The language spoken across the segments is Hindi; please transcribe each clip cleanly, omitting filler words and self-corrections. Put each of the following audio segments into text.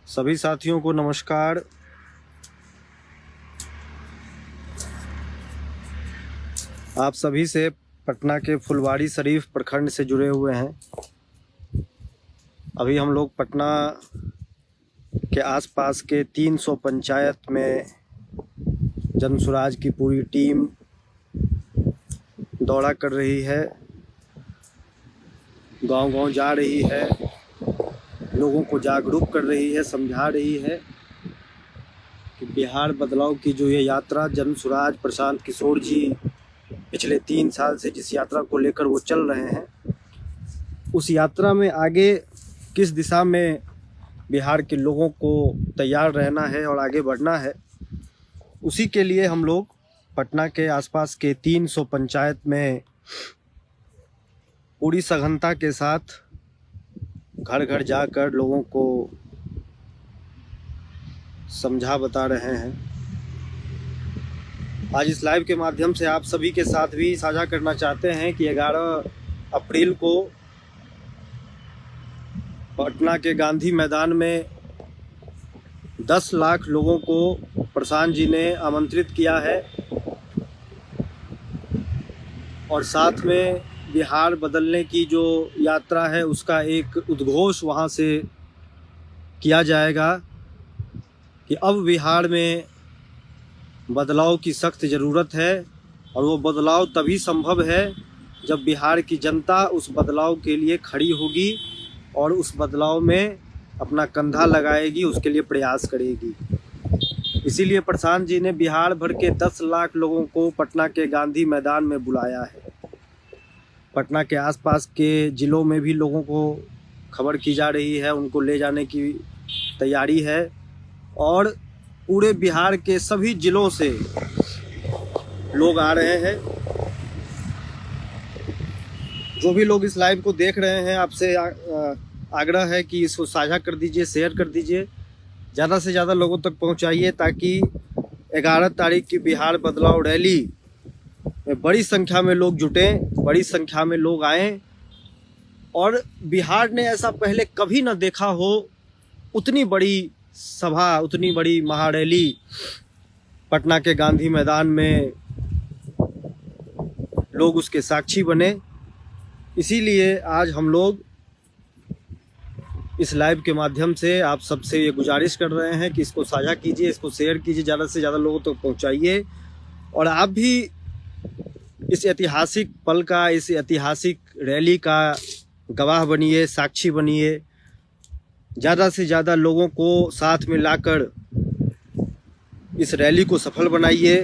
सभी साथियों को नमस्कार। आप सभी से पटना के फुलवारी शरीफ प्रखंड से जुड़े हुए हैं। अभी हम लोग पटना के आसपास के 300 पंचायत में जनसुराज की पूरी टीम दौरा कर रही है, गांव-गांव जा रही है, लोगों को जागरूक कर रही है, समझा रही है कि बिहार बदलाव की जो ये यात्रा जनसुराज प्रशांत किशोर जी पिछले 3 साल से जिस यात्रा को लेकर वो चल रहे हैं, उस यात्रा में आगे किस दिशा में बिहार के लोगों को तैयार रहना है और आगे बढ़ना है, उसी के लिए हम लोग पटना के आसपास के 300 पंचायत में पूरी सघनता के साथ घर घर जाकर लोगों को समझा बता रहे हैं। आज इस लाइव के माध्यम से आप सभी के साथ भी साझा करना चाहते हैं कि 11 अप्रैल को पटना के गांधी मैदान में 10 लाख लोगों को प्रशांत जी ने आमंत्रित किया है और साथ में बिहार बदलने की जो यात्रा है उसका एक उद्घोष वहाँ से किया जाएगा कि अब बिहार में बदलाव की सख्त ज़रूरत है और वो बदलाव तभी संभव है जब बिहार की जनता उस बदलाव के लिए खड़ी होगी और उस बदलाव में अपना कंधा लगाएगी, उसके लिए प्रयास करेगी। इसीलिए प्रशांत जी ने बिहार भर के 10 लाख लोगों को पटना के गांधी मैदान में बुलाया है। पटना के आसपास के ज़िलों में भी लोगों को खबर की जा रही है, उनको ले जाने की तैयारी है और पूरे बिहार के सभी ज़िलों से लोग आ रहे हैं। जो भी लोग इस लाइव को देख रहे हैं, आपसे आग्रह है कि इसको साझा कर दीजिए, शेयर कर दीजिए, ज़्यादा से ज़्यादा लोगों तक पहुंचाइए ताकि 11 तारीख की बिहार बदलाव रैली में बड़ी संख्या में लोग जुटें, बड़ी संख्या में लोग आएं और बिहार ने ऐसा पहले कभी न देखा हो, उतनी बड़ी सभा, उतनी बड़ी महारैली पटना के गांधी मैदान में लोग उसके साक्षी बने। इसीलिए आज हम लोग इस लाइव के माध्यम से आप सबसे ये गुजारिश कर रहे हैं कि इसको साझा कीजिए, इसको शेयर कीजिए, ज़्यादा से ज़्यादा लोगों तक पहुंचाइए और आप भी इस ऐतिहासिक पल का, इस ऐतिहासिक रैली का गवाह बनिए, साक्षी बनिए। ज़्यादा से ज़्यादा लोगों को साथ में लाकर इस रैली को सफल बनाइए,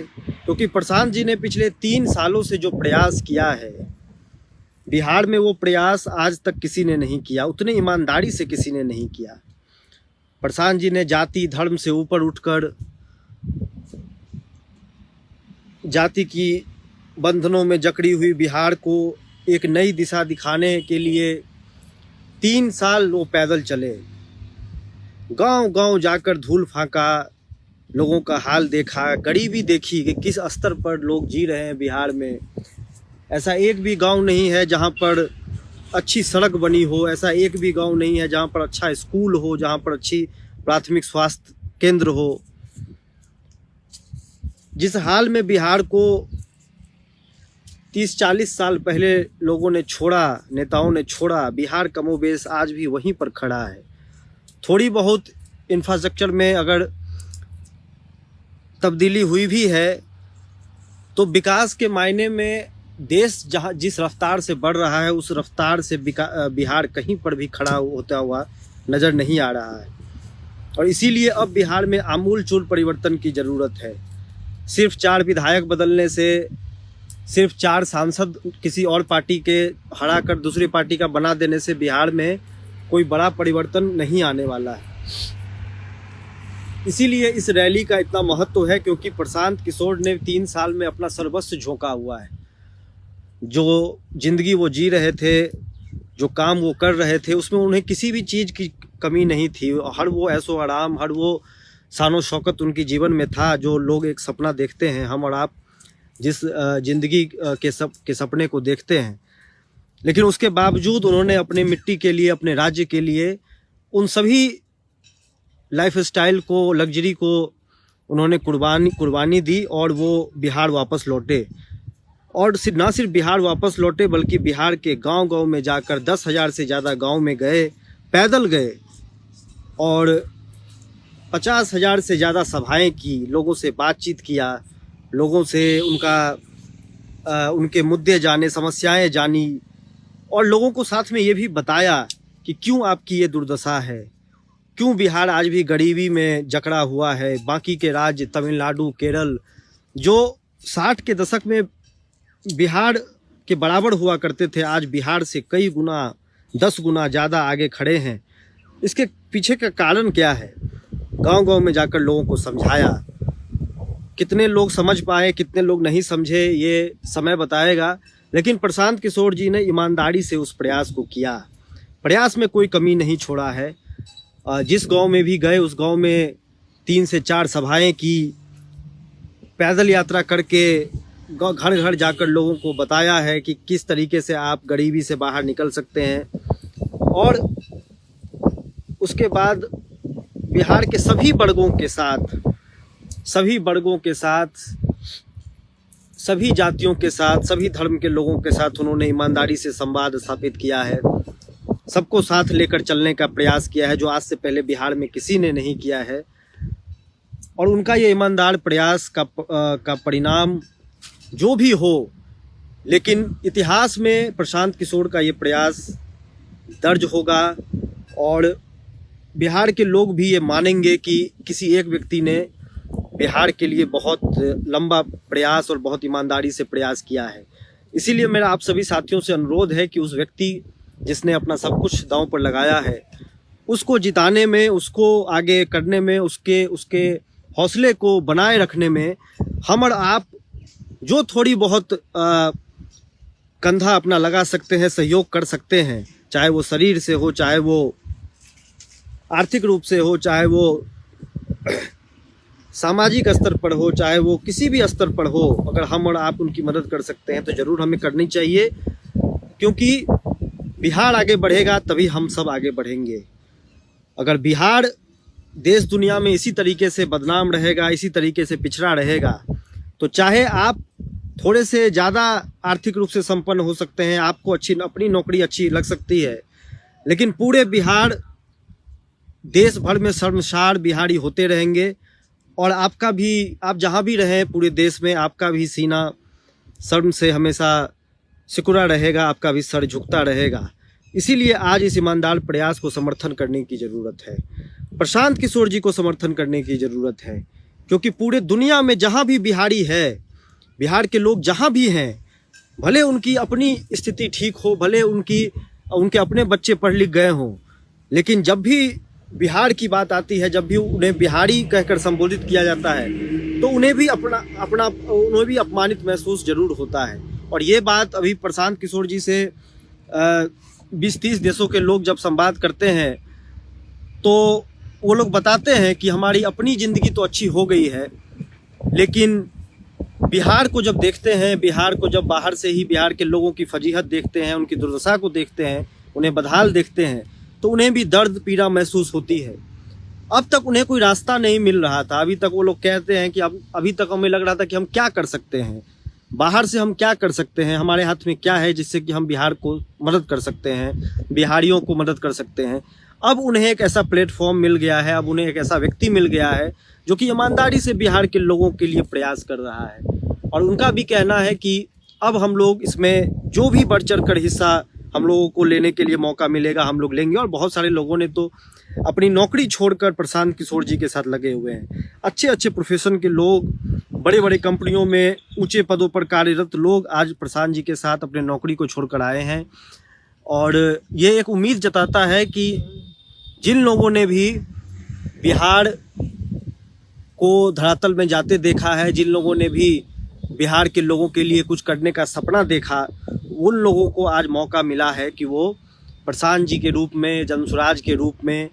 क्योंकि प्रशांत जी ने पिछले 3 सालों से जो प्रयास किया है बिहार में, वो प्रयास आज तक किसी ने नहीं किया, उतने ईमानदारी से किसी ने नहीं किया। प्रशांत जी ने जाति धर्म से ऊपर उठकर जाति की बंधनों में जकड़ी हुई बिहार को एक नई दिशा दिखाने के लिए 3 साल वो पैदल चले, गांव-गांव जाकर धूल फांका, लोगों का हाल देखा, गरीबी देखी कि किस स्तर पर लोग जी रहे हैं बिहार में। ऐसा एक भी गांव नहीं है जहां पर अच्छी सड़क बनी हो, ऐसा एक भी गांव नहीं है जहां पर अच्छा स्कूल हो, जहां पर अच्छी प्राथमिक स्वास्थ्य केंद्र हो। जिस हाल में बिहार को 30-40 साल पहले लोगों ने छोड़ा, नेताओं ने छोड़ा, बिहार कमोबेश आज भी वहीं पर खड़ा है। थोड़ी बहुत इंफ्रास्ट्रक्चर में अगर तब्दीली हुई भी है तो विकास के मायने में देश जहां जिस रफ्तार से बढ़ रहा है उस रफ्तार से बिहार कहीं पर भी खड़ा होता हुआ नज़र नहीं आ रहा है और इसीलिए अब बिहार में आमूल-चूल परिवर्तन की ज़रूरत है। सिर्फ 4 विधायक बदलने से, सिर्फ 4 सांसद किसी और पार्टी के हरा कर दूसरी पार्टी का बना देने से बिहार में कोई बड़ा परिवर्तन नहीं आने वाला है। इसीलिए इस रैली का इतना महत्व है क्योंकि प्रशांत किशोर ने 3 साल में अपना सर्वस्व झोंका हुआ है। जो जिंदगी वो जी रहे थे, जो काम वो कर रहे थे, उसमें उन्हें किसी भी चीज़ की कमी नहीं थी। हर वो ऐशो आराम, हर वो शानो शौकत उनकी जीवन में था जो लोग एक सपना देखते हैं, हम और आप जिस जिंदगी के सपने को देखते हैं। लेकिन उसके बावजूद उन्होंने अपने मिट्टी के लिए, अपने राज्य के लिए उन सभी लाइफस्टाइल को, लग्जरी को उन्होंने कुर्बानी दी और वो बिहार वापस लौटे। और ना सिर्फ बिहार वापस लौटे बल्कि बिहार के गांव-गांव में जाकर 10,000 से ज़्यादा गांव में गए, पैदल गए और 50,000 से ज़्यादा सभाएं की, लोगों से बातचीत किया, लोगों से उनके मुद्दे जाने, समस्याएं जानी और लोगों को साथ में ये भी बताया कि क्यों आपकी ये दुर्दशा है, क्यों बिहार आज भी गरीबी में जकड़ा हुआ है। बाकी के राज्य तमिलनाडु, केरल जो 60 के दशक में बिहार के बराबर हुआ करते थे, आज बिहार से कई गुना, 10 गुना ज़्यादा आगे खड़े हैं। इसके पीछे का कारण क्या है? गांव-गांव में जाकर लोगों को समझाया। कितने लोग समझ पाए, कितने लोग नहीं समझे, ये समय बताएगा। लेकिन प्रशांत किशोर जी ने ईमानदारी से उस प्रयास को किया, प्रयास में कोई कमी नहीं छोड़ा है। जिस गांव में भी गए उस गांव में 3 से 4 सभाएं की, पैदल यात्रा करके घर घर जाकर लोगों को बताया है कि किस तरीके से आप गरीबी से बाहर निकल सकते हैं। और उसके बाद बिहार के सभी वर्गों के साथ, सभी जातियों के साथ, सभी धर्म के लोगों के साथ उन्होंने ईमानदारी से संवाद स्थापित किया है, सबको साथ लेकर चलने का प्रयास किया है, जो आज से पहले बिहार में किसी ने नहीं किया है। और उनका ये ईमानदार प्रयास का परिणाम जो भी हो, लेकिन इतिहास में प्रशांत किशोर का ये प्रयास दर्ज होगा और बिहार के लोग भी ये मानेंगे कि किसी एक व्यक्ति ने बिहार के लिए बहुत लंबा प्रयास और बहुत ईमानदारी से प्रयास किया है। इसीलिए मेरा आप सभी साथियों से अनुरोध है कि उस व्यक्ति जिसने अपना सब कुछ दांव पर लगाया है, उसको जिताने में, उसको आगे करने में, उसके हौसले को बनाए रखने में हम और आप जो थोड़ी बहुत कंधा अपना लगा सकते हैं, सहयोग कर सकते हैं, चाहे वो शरीर से हो, चाहे वो आर्थिक रूप से हो, चाहे वो सामाजिक स्तर पर हो, चाहे वो किसी भी स्तर पर हो, अगर हम और आप उनकी मदद कर सकते हैं तो ज़रूर हमें करनी चाहिए। क्योंकि बिहार आगे बढ़ेगा तभी हम सब आगे बढ़ेंगे। अगर बिहार देश दुनिया में इसी तरीके से बदनाम रहेगा, इसी तरीके से पिछड़ा रहेगा, तो चाहे आप थोड़े से ज़्यादा आर्थिक रूप से संपन्न हो सकते हैं, आपको अपनी नौकरी अच्छी लग सकती है, लेकिन पूरे बिहार, देश भर में शर्मसार बिहारी होते रहेंगे और आपका भी, आप जहाँ भी रहें पूरे देश में, आपका भी सीना शर्म से हमेशा सिकुड़ा रहेगा, आपका भी सर झुकता रहेगा। इसीलिए आज इस ईमानदार प्रयास को समर्थन करने की ज़रूरत है, प्रशांत किशोर जी को समर्थन करने की ज़रूरत है। क्योंकि पूरे दुनिया में जहाँ भी बिहारी है, बिहार के लोग जहाँ भी हैं, भले उनकी अपनी स्थिति ठीक हो, भले उनके अपने बच्चे पढ़ लिख गए हों, लेकिन जब भी बिहार की बात आती है, जब भी उन्हें बिहारी कहकर संबोधित किया जाता है, तो उन्हें भी अपमानित महसूस जरूर होता है। और ये बात अभी प्रशांत किशोर जी से 20-30 देशों के लोग जब संवाद करते हैं तो वो लोग बताते हैं कि हमारी अपनी ज़िंदगी तो अच्छी हो गई है, लेकिन बिहार को जब देखते हैं, बिहार को जब बाहर से ही बिहार के लोगों की फजीहत देखते हैं, उनकी दुर्दशा को देखते हैं, उन्हें बदहाल देखते हैं, तो उन्हें भी दर्द पीड़ा महसूस होती है। अब तक उन्हें कोई रास्ता नहीं मिल रहा था। अभी तक वो लोग कहते हैं कि अभी तक हमें लग रहा था कि हम क्या कर सकते हैं, बाहर से हम क्या कर सकते हैं, हमारे हाथ में क्या है जिससे कि हम बिहार को मदद कर सकते हैं, बिहारियों को मदद कर सकते हैं। अब उन्हें एक ऐसा प्लेटफॉर्म मिल गया है, अब उन्हें एक ऐसा व्यक्ति मिल गया है जो कि ईमानदारी से बिहार के लोगों के लिए प्रयास कर रहा है। और उनका भी कहना है कि अब हम लोग इसमें जो भी बढ़ चढ़ कर हिस्सा हम लोगों को लेने के लिए मौका मिलेगा, हम लोग लेंगे। और बहुत सारे लोगों ने तो अपनी नौकरी छोड़कर प्रशांत किशोर जी के साथ लगे हुए हैं। अच्छे अच्छे प्रोफेशन के लोग, बड़े बड़े कंपनियों में ऊंचे पदों पर कार्यरत लोग आज प्रशांत जी के साथ अपने नौकरी को छोड़कर आए हैं। और ये एक उम्मीद जताता है कि जिन लोगों ने भी बिहार को धरातल में जाते देखा है, जिन लोगों ने भी बिहार के लोगों के लिए कुछ करने का सपना देखा, उन लोगों को आज मौका मिला है कि वो प्रशांत जी के रूप में, जनसुराज के रूप में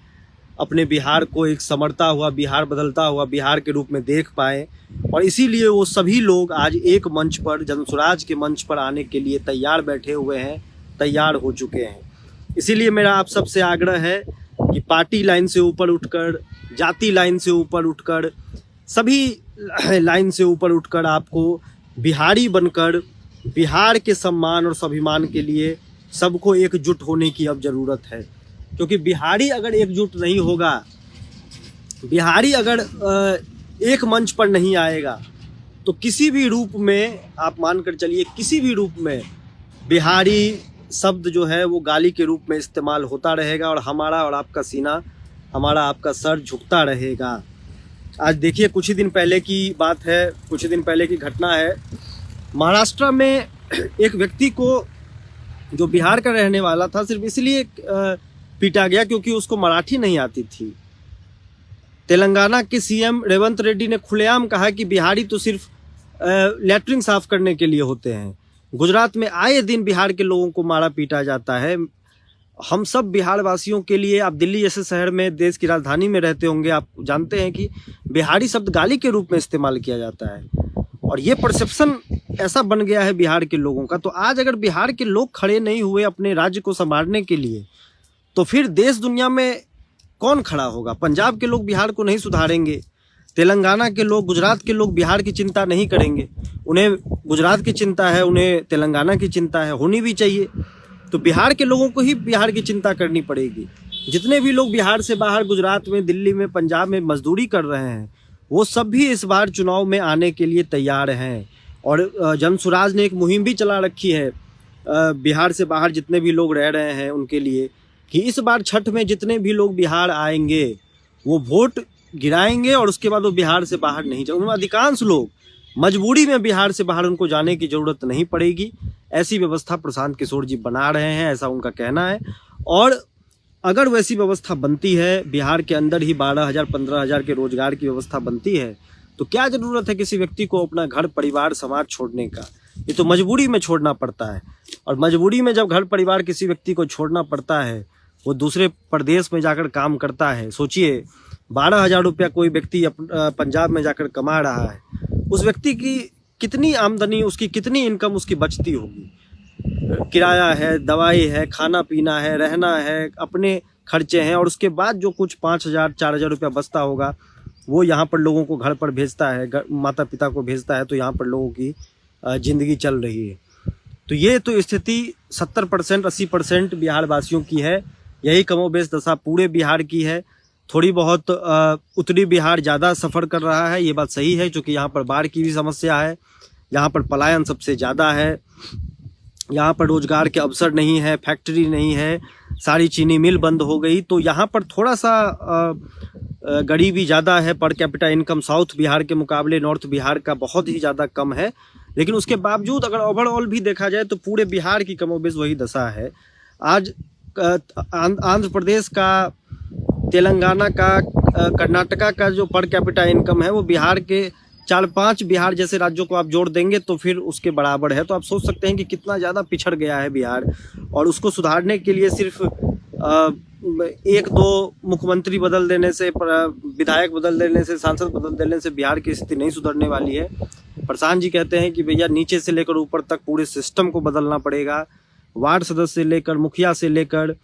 अपने बिहार को एक संवरता हुआ बिहार, बदलता हुआ बिहार के रूप में देख पाए। और इसीलिए वो सभी लोग आज एक मंच पर, जनसुराज के मंच पर आने के लिए तैयार बैठे हुए हैं, तैयार हो चुके हैं। इसीलिए मेरा आप सबसे आग्रह है कि पार्टी लाइन से ऊपर उठकर जाति लाइन से ऊपर उठकर, सभी लाइन से ऊपर उठकर आपको बिहारी बनकर बिहार के सम्मान और स्वाभिमान के लिए सबको एकजुट होने की अब ज़रूरत है। क्योंकि बिहारी अगर एकजुट नहीं होगा, बिहारी अगर एक मंच पर नहीं आएगा, तो किसी भी रूप में आप मानकर चलिए, किसी भी रूप में बिहारी शब्द जो है वो गाली के रूप में इस्तेमाल होता रहेगा और हमारा और आपका सीना, हमारा आपका सर झुकता रहेगा। आज देखिए, कुछ ही दिन पहले की बात है, कुछ ही दिन पहले की घटना है। महाराष्ट्र में एक व्यक्ति को, जो बिहार का रहने वाला था, सिर्फ इसलिए पीटा गया क्योंकि उसको मराठी नहीं आती थी। तेलंगाना के सीएम रेवंत रेड्डी ने खुलेआम कहा कि बिहारी तो सिर्फ लैट्रिन साफ करने के लिए होते हैं। गुजरात में आए दिन बिहार के लोगों को मारा पीटा जाता है। हम सब बिहार वासियों के लिए, आप दिल्ली जैसे शहर में, देश की राजधानी में रहते होंगे, आप जानते हैं कि बिहारी शब्द गाली के रूप में इस्तेमाल किया जाता है और ये परसेप्शन ऐसा बन गया है बिहार के लोगों का। तो आज अगर बिहार के लोग खड़े नहीं हुए अपने राज्य को संभालने के लिए, तो फिर देश दुनिया में कौन खड़ा होगा? पंजाब के लोग बिहार को नहीं सुधारेंगे, तेलंगाना के लोग, गुजरात के लोग बिहार की चिंता नहीं करेंगे। उन्हें गुजरात की चिंता है, उन्हें तेलंगाना की चिंता है, होनी भी चाहिए। तो बिहार के लोगों को ही बिहार की चिंता करनी पड़ेगी। जितने भी लोग बिहार से बाहर गुजरात में, दिल्ली में, पंजाब में मजदूरी कर रहे हैं, वो सब भी इस बार चुनाव में आने के लिए तैयार हैं। और जनसुराज ने एक मुहिम भी चला रखी है बिहार से बाहर जितने भी लोग रह रहे हैं उनके लिए, कि इस बार छठ में जितने भी लोग बिहार आएंगे वो वोट गिराएंगे और उसके बाद वो बिहार से बाहर नहीं जाएंगे। उनमें अधिकांश लोग मजबूरी में बिहार से बाहर, उनको जाने की ज़रूरत नहीं पड़ेगी। ऐसी व्यवस्था प्रशांत किशोर जी बना रहे हैं, ऐसा उनका कहना है। और अगर वैसी व्यवस्था बनती है, बिहार के अंदर ही 12,000 15,000 के रोजगार की व्यवस्था बनती है, तो क्या ज़रूरत है किसी व्यक्ति को अपना घर, परिवार, समाज छोड़ने का? ये तो मजबूरी में छोड़ना पड़ता है। और मजबूरी में जब घर परिवार किसी व्यक्ति को छोड़ना पड़ता है, वो दूसरे प्रदेश में जाकर काम करता है। सोचिए, 12,000 रुपया कोई व्यक्ति पंजाब में जाकर कमा रहा है, उस व्यक्ति की कितनी आमदनी, उसकी कितनी इनकम उसकी बचती होगी? किराया है, दवाई है, खाना पीना है, रहना है, अपने खर्चे हैं, और उसके बाद जो कुछ 5,000 4,000 रुपया बचता होगा वो यहाँ पर लोगों को घर पर भेजता है, माता पिता को भेजता है। तो यहाँ पर लोगों की ज़िंदगी चल रही है। तो ये तो स्थिति 70% 80% बिहार वासियों की है। यही कमोबेश दशा पूरे बिहार की है। थोड़ी बहुत उत्तरी बिहार ज़्यादा सफ़र कर रहा है, ये बात सही है, क्योंकि यहाँ पर बाढ़ की भी समस्या है, यहाँ पर पलायन सबसे ज़्यादा है, यहाँ पर रोजगार के अवसर नहीं है, फैक्ट्री नहीं है, सारी चीनी मिल बंद हो गई। तो यहाँ पर थोड़ा सा गरीबी ज़्यादा है। Per capita income south Bihar के मुकाबले नॉर्थ बिहार का बहुत ही ज़्यादा कम है। लेकिन उसके बावजूद अगर ओवरऑल भी देखा जाए तो पूरे बिहार की कमोबेश वही दशा है। आज आंध्र प्रदेश का, तेलंगाना का, कर्नाटका का जो पर कैपिटा इनकम है वो बिहार के 4-5 बिहार जैसे राज्यों को आप जोड़ देंगे तो फिर उसके बराबर है। तो आप सोच सकते हैं कि कितना ज़्यादा पिछड़ गया है बिहार। और उसको सुधारने के लिए सिर्फ 1-2 मुख्यमंत्री बदल देने से, विधायक बदल देने से, सांसद बदल देने से बिहार की स्थिति नहीं सुधरने वाली है। प्रशांत जी कहते हैं कि भैया नीचे से लेकर ऊपर तक पूरे सिस्टम को बदलना पड़ेगा। वार्ड सदस्य से लेकर, मुखिया से लेकर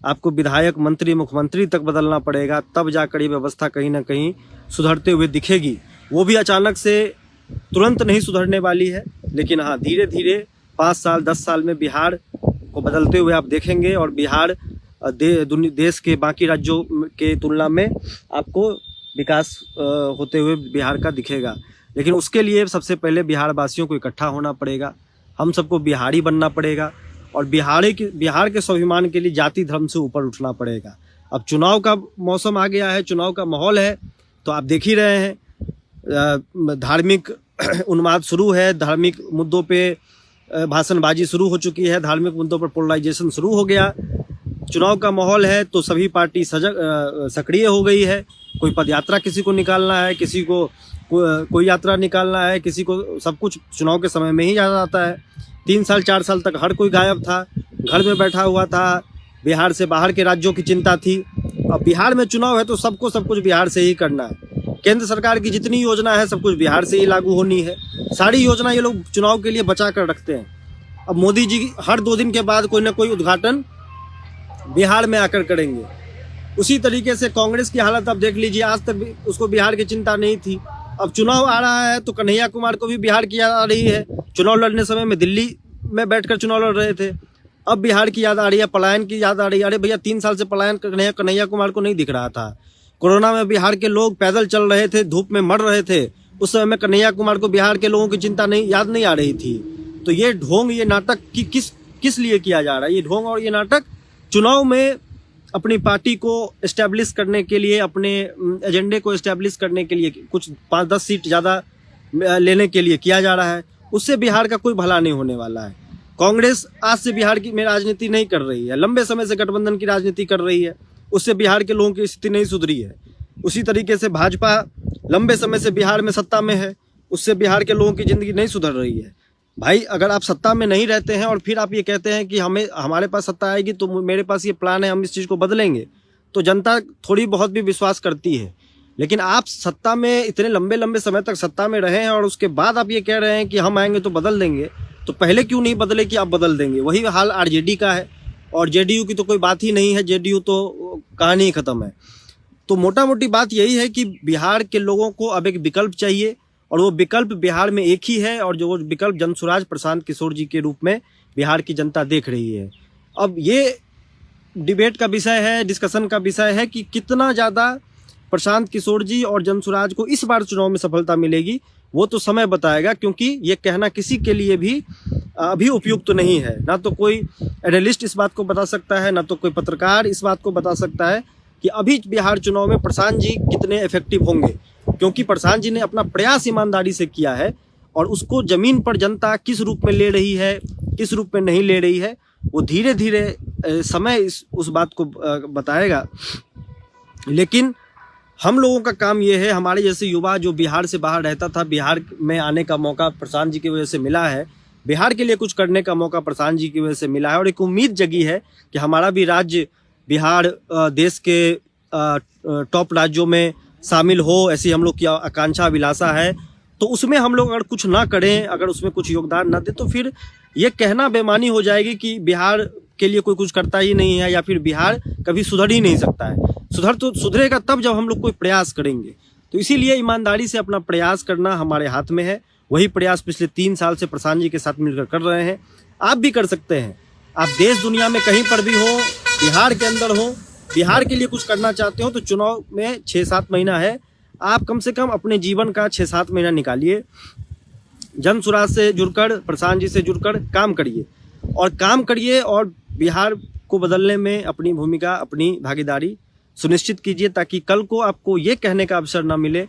आपको विधायक, मंत्री, मुख्यमंत्री तक बदलना पड़ेगा, तब जाकर ये व्यवस्था कहीं ना कहीं सुधरते हुए दिखेगी। वो भी अचानक से तुरंत नहीं सुधरने वाली है, लेकिन हाँ, धीरे धीरे 5 साल 10 साल में बिहार को बदलते हुए आप देखेंगे। और बिहार देश के बाकी राज्यों के तुलना में आपको विकास होते हुए बिहार का दिखेगा। लेकिन उसके लिए सबसे पहले बिहार वासियों को इकट्ठा होना पड़ेगा, हम सबको बिहारी बनना पड़ेगा और बिहार के स्वाभिमान के लिए जाति धर्म से ऊपर उठना पड़ेगा। अब चुनाव का मौसम आ गया है, चुनाव का माहौल है, तो आप देख ही रहे हैं, धार्मिक उन्माद शुरू है, धार्मिक मुद्दों पे भाषणबाजी शुरू हो चुकी है, धार्मिक मुद्दों पर पोलराइजेशन शुरू हो गया। चुनाव का माहौल है तो सभी पार्टी सक्रिय हो गई है। कोई पदयात्रा किसी को निकालना है, किसी को कोई यात्रा निकालना है, किसी को सब कुछ चुनाव के समय में ही याद आता है। 3 साल 4 साल तक हर कोई गायब था, घर में बैठा हुआ था, बिहार से बाहर के राज्यों की चिंता थी। अब बिहार में चुनाव है तो सबको सब कुछ बिहार से ही करना है। केंद्र सरकार की जितनी योजना है सब कुछ बिहार से ही लागू होनी है। सारी योजना ये लोग चुनाव के लिए बचा कर रखते हैं। अब मोदी जी हर 2 दिन के बाद कोई ना कोई उद्घाटन बिहार में आकर करेंगे। उसी तरीके से कांग्रेस की हालत आप देख लीजिए, आज तक भी उसको बिहार की चिंता नहीं थी। अब चुनाव आ रहा है तो कन्हैया कुमार को भी बिहार की याद आ रही है। चुनाव लड़ने समय में दिल्ली में बैठकर चुनाव लड़ रहे थे, अब बिहार की याद आ रही है, पलायन की याद आ रही है। अरे भैया 3 साल से पलायन कन्हैया कुमार को नहीं दिख रहा था। कोरोना में बिहार के लोग पैदल चल रहे थे, धूप में मर रहे थे, उस समय में कन्हैया कुमार को बिहार के लोगों की चिंता नहीं, याद नहीं आ रही थी। तो ये ढोंग, ये नाटक की किस लिए किया जा रहा है? ये ढोंग और ये नाटक चुनाव में अपनी पार्टी को एस्टैब्लिश करने के लिए, अपने एजेंडे को एस्टैब्लिश करने के लिए, कुछ 5-10 सीट ज़्यादा लेने के लिए किया जा रहा है। उससे बिहार का कोई भला नहीं होने वाला है। कांग्रेस आज से बिहार की में राजनीति नहीं कर रही है, लंबे समय से गठबंधन की राजनीति कर रही है, उससे बिहार के लोगों की स्थिति नहीं सुधरी है। उसी तरीके से भाजपा लंबे समय से बिहार में सत्ता में है, उससे बिहार के लोगों की ज़िंदगी नहीं सुधर रही है। भाई अगर आप सत्ता में नहीं रहते हैं और फिर आप ये कहते हैं कि हमारे पास सत्ता आएगी तो मेरे पास ये प्लान है, हम इस चीज़ को बदलेंगे, तो जनता थोड़ी बहुत भी विश्वास करती है। लेकिन आप सत्ता में इतने लंबे समय तक सत्ता में रहे हैं और उसके बाद आप ये कह रहे हैं कि हम आएंगे तो बदल देंगे, तो पहले क्यों नहीं बदले कि आप बदल देंगे? वही हाल आरजेडी का है, और जेडीयू की तो कोई बात ही नहीं है, जेडीयू तो कहानी ही खत्म है। तो मोटा मोटी बात यही है कि बिहार के लोगों को अब एक विकल्प चाहिए, और वो विकल्प बिहार में एक ही है, और जो वो विकल्प जनसुराज प्रशांत किशोर जी के रूप में बिहार की जनता देख रही है। अब ये डिबेट का विषय है, डिस्कशन का विषय है कि कितना ज़्यादा प्रशांत किशोर जी और जनसुराज को इस बार चुनाव में सफलता मिलेगी, वो तो समय बताएगा। क्योंकि ये कहना किसी के लिए भी अभी उपयुक्त तो नहीं है, ना तो कोई एनालिस्ट इस बात को बता सकता है, ना तो कोई पत्रकार इस बात को बता सकता है कि अभी बिहार चुनाव में प्रशांत जी कितने इफेक्टिव होंगे। क्योंकि प्रशांत जी ने अपना प्रयास ईमानदारी से किया है, और उसको जमीन पर जनता किस रूप में ले रही है, किस रूप में नहीं ले रही है, वो धीरे धीरे समय उस बात को बताएगा। लेकिन हम लोगों का काम ये है, हमारे जैसे युवा जो बिहार से बाहर रहता था, बिहार में आने का मौका प्रशांत जी की वजह से मिला है, बिहार के लिए कुछ करने का मौका प्रशांत जी की वजह से मिला है, और एक उम्मीद जगी है कि हमारा भी राज्य बिहार देश के टॉप राज्यों में शामिल हो, ऐसी हम लोग की आकांक्षा अभिलाषा है। तो उसमें हम लोग अगर कुछ ना करें, अगर उसमें कुछ योगदान ना दें, तो फिर ये कहना बेमानी हो जाएगी कि बिहार के लिए कोई कुछ करता ही नहीं है, या फिर बिहार कभी सुधर ही नहीं सकता है। सुधरेगा तब जब हम लोग कोई प्रयास करेंगे। तो इसीलिए ईमानदारी से अपना प्रयास करना हमारे हाथ में है। वही प्रयास पिछले 3 साल से प्रशांत जी के साथ मिलकर कर रहे हैं। आप भी कर सकते हैं। आप देश दुनिया में कहीं पर भी हो, बिहार के अंदर हो, बिहार के लिए कुछ करना चाहते हो, तो चुनाव में 6-7 महीना है, आप कम से कम अपने जीवन का 6-7 महीना निकालिए, जनसुराज से जुड़कर, प्रशांत जी से जुड़कर काम करिए, और बिहार को बदलने में अपनी भूमिका, अपनी भागीदारी सुनिश्चित कीजिए, ताकि कल को आपको ये कहने का अवसर ना मिले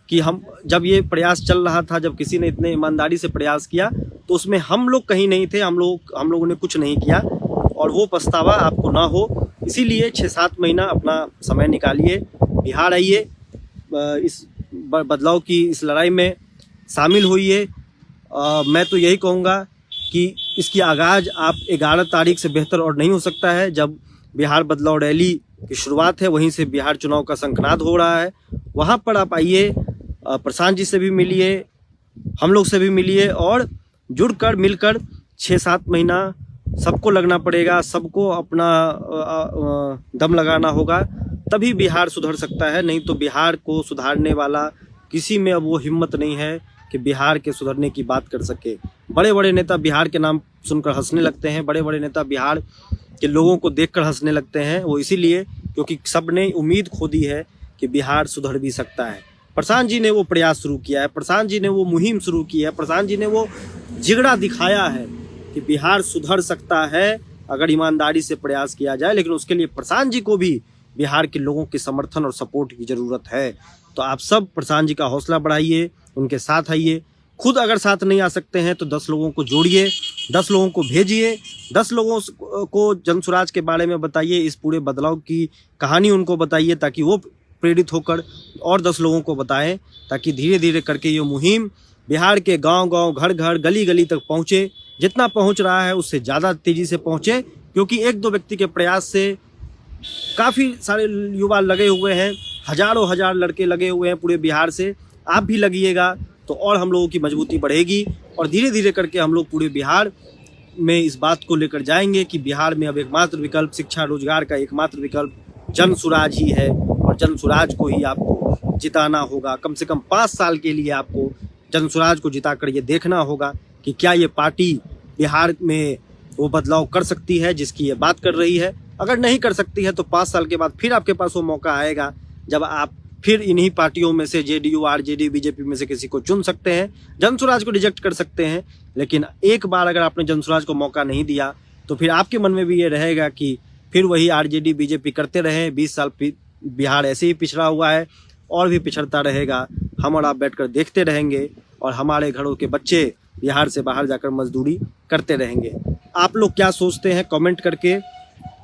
कि हम जब ये प्रयास चल रहा था, जब किसी ने इतने ईमानदारी से प्रयास किया तो उसमें हम लोग कहीं नहीं थे, हम लोगों ने कुछ नहीं किया, और वो पछतावा आपको ना हो। इसीलिए 6-7 महीना अपना समय निकालिए, बिहार आइए, इस बदलाव की इस लड़ाई में शामिल होइए। मैं तो यही कहूँगा कि इसकी आगाज़ आप 11 तारीख से बेहतर और नहीं हो सकता है। जब बिहार बदलाव रैली की शुरुआत है, वहीं से बिहार चुनाव का शंखनाद हो रहा है। वहाँ पर आप आइए, प्रशांत जी से भी मिलिए, हम लोग से भी मिलिए, और जुड़कर मिलकर 6-7 महीना सबको लगना पड़ेगा, सबको अपना दम लगाना होगा, तभी बिहार सुधर सकता है। नहीं तो बिहार को सुधारने वाला किसी में अब वो हिम्मत नहीं है कि बिहार के सुधरने की बात कर सके। बड़े बड़े नेता बिहार के नाम सुनकर हंसने लगते हैं, बड़े बड़े नेता बिहार के लोगों को देखकर हंसने लगते हैं। वो इसीलिए क्योंकि सबने उम्मीद खो दी है कि बिहार सुधर भी सकता है। प्रशांत जी ने वो प्रयास शुरू किया है, प्रशांत जी ने वो मुहिम शुरू की है, प्रशांत जी ने वो जिगड़ा दिखाया है कि बिहार सुधर सकता है अगर ईमानदारी से प्रयास किया जाए। लेकिन उसके लिए प्रशांत जी को भी बिहार के लोगों के समर्थन और सपोर्ट की ज़रूरत है। तो आप सब प्रशांत जी का हौसला बढ़ाइए, उनके साथ आइए। खुद अगर साथ नहीं आ सकते हैं तो 10 लोगों को जोड़िए, 10 लोगों को भेजिए, 10 लोगों को जनसुराज के बारे में बताइए, इस पूरे बदलाव की कहानी उनको बताइए, ताकि वो प्रेरित होकर और 10 लोगों को बताएं, ताकि धीरे धीरे करके ये मुहिम बिहार के गांव-गांव, घर-घर, गली-गली तक पहुंचे। जितना पहुंच रहा है उससे ज़्यादा तेज़ी से पहुंचे, क्योंकि 1-2 व्यक्ति के प्रयास से काफ़ी सारे युवा लगे हुए हैं, हज़ारों हज़ार लड़के लगे हुए हैं पूरे बिहार से। आप भी लगिएगा तो और हम लोगों की मजबूती बढ़ेगी, और धीरे धीरे करके हम लोग पूरे बिहार में इस बात को लेकर जाएंगे कि बिहार में अब एकमात्र विकल्प शिक्षा, रोजगार का एकमात्र विकल्प जनसुराज ही है और जनसुराज को ही आपको जिताना होगा। कम से कम 5 साल के लिए आपको जनसुराज को जिताकर ये देखना होगा कि क्या ये पार्टी बिहार में वो बदलाव कर सकती है जिसकी ये बात कर रही है। अगर नहीं कर सकती है तो 5 साल के बाद फिर आपके पास वो मौका आएगा जब आप फिर इन्हीं पार्टियों में से जेडीयू, आरजेडी, बीजेपी में से किसी को चुन सकते हैं, जनसुराज को रिजेक्ट कर सकते हैं। लेकिन एक बार अगर आपने जनसुराज को मौका नहीं दिया तो फिर आपके मन में भी ये रहेगा कि फिर वही आरजेडी, बीजेपी करते रहे। 20 साल बिहार ऐसे ही पिछड़ा हुआ है और भी पिछड़ता रहेगा। हम और आप बैठकर देखते रहेंगे और हमारे घरों के बच्चे बिहार से बाहर जाकर मजदूरी करते रहेंगे। आप लोग क्या सोचते हैं कमेंट करके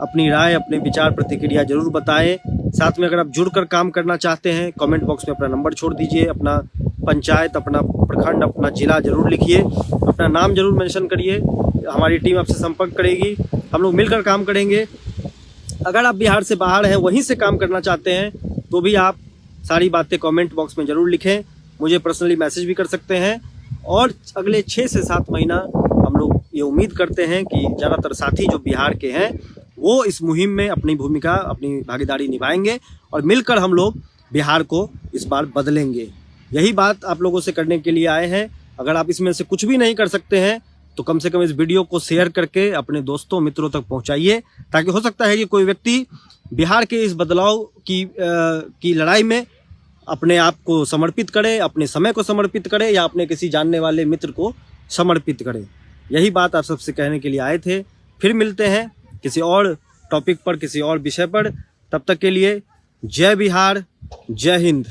अपनी राय, अपने विचार, प्रतिक्रिया जरूर बताएं। साथ में अगर आप जुड़कर काम करना चाहते हैं कमेंट बॉक्स में अपना नंबर छोड़ दीजिए, अपना पंचायत, अपना प्रखंड, अपना जिला जरूर लिखिए, अपना नाम जरूर मेंशन करिए। हमारी टीम आपसे संपर्क करेगी, हम लोग मिलकर काम करेंगे। अगर आप बिहार से बाहर हैं, वहीं से काम करना चाहते हैं तो भी आप सारी बातें कमेंट बॉक्स में ज़रूर लिखें। मुझे पर्सनली मैसेज भी कर सकते हैं। और अगले 6 से 7 महीना हम लोग ये उम्मीद करते हैं कि ज़्यादातर साथी जो बिहार के हैं वो इस मुहिम में अपनी भूमिका, अपनी भागीदारी निभाएंगे और मिलकर हम लोग बिहार को इस बार बदलेंगे। यही बात आप लोगों से करने के लिए आए हैं। अगर आप इसमें से कुछ भी नहीं कर सकते हैं तो कम से कम इस वीडियो को शेयर करके अपने दोस्तों, मित्रों तक पहुंचाइए, ताकि हो सकता है कि कोई व्यक्ति बिहार के इस बदलाव की लड़ाई में अपने आप को समर्पित करे, अपने समय को समर्पित करे या अपने किसी जानने वाले मित्र को समर्पित करे। यही बात आप सबसे कहने के लिए आए थे। फिर मिलते हैं किसी और टॉपिक पर, किसी और विषय पर। तब तक के लिए जय बिहार, जय हिंद।